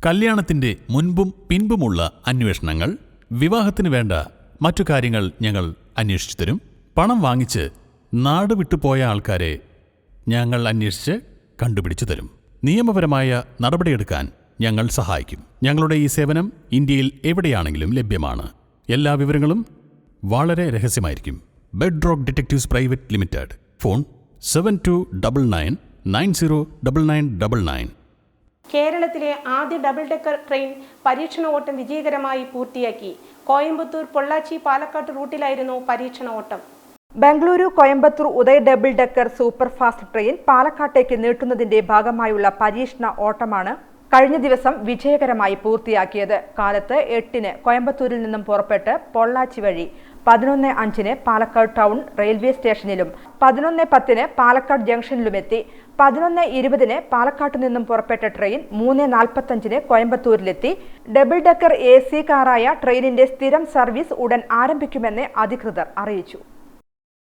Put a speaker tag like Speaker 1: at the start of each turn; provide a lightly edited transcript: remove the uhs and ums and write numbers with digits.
Speaker 1: കല്യാണത്തിന്റെ മുൻപും പിൻപുമുള്ള അന്വേഷണങ്ങൾ, വിവാഹത്തിന് വേണ്ട മറ്റു കാര്യങ്ങൾ ഞങ്ങൾ അന്വേഷിച്ചു തരും. പണം വാങ്ങിച്ച് നാട് വിട്ടുപോയ ആൾക്കാരെ ഞങ്ങൾ അന്വേഷിച്ച് കണ്ടുപിടിച്ചു തരും. നിയമപരമായ നടപടിയെടുക്കാൻ ഞങ്ങൾ സഹായിക്കും. ഞങ്ങളുടെ ഈ സേവനം ഇന്ത്യയിൽ എവിടെയാണെങ്കിലും ലഭ്യമാണ്. എല്ലാ വിവരങ്ങളും വളരെ രഹസ്യമായിരിക്കും. Bed rock detectives private limited. Phone 7299909999.
Speaker 2: കേരളത്തിലെ ആദ്യ ഡബിൾ ഡെക്കർ ട്രെയിൻ പരീക്ഷണ ഓട്ടം വിജയകരമായി പൂർത്തിയാക്കി. കോയമ്പത്തൂർ പൊള്ളാച്ചി പാലക്കാട് റൂട്ടിലായിരുന്നു പരീക്ഷണ ഓട്ടം.
Speaker 3: Bengaluru Coimbatore Uday double decker super fast train പാലക്കാട്ടേക്ക് നീട്ടുന്നതിന്റെ ഭാഗമായുള്ള പരീക്ഷണ ഓട്ടമാണ് കഴിഞ്ഞ ദിവസം വിജയകരമായി പൂർത്തിയാക്കിയത്. കാലത്ത് 8-ന് കോയമ്പത്തൂരിൽ നിന്നും പുറപ്പെട്ട് പൊള്ളാച്ചി വഴി 11:05-ന് പാലക്കാട് ടൗൺ റെയിൽവേ സ്റ്റേഷനിലും 11:10-ന് പാലക്കാട് ജംഗ്ഷനിലുമെത്തി. 11:20-ന് പാലക്കാട്ടു നിന്നും പുറപ്പെട്ട ട്രെയിൻ 3:45-ന് കോയമ്പത്തൂരിലെത്തി. ഡബിൾ ഡെക്കർ AC കാറായ ട്രെയിനിന്റെ സ്ഥിരം സർവീസ് ഉടൻ ആരംഭിക്കുമെന്ന് അധികൃതർ അറിയിച്ചു.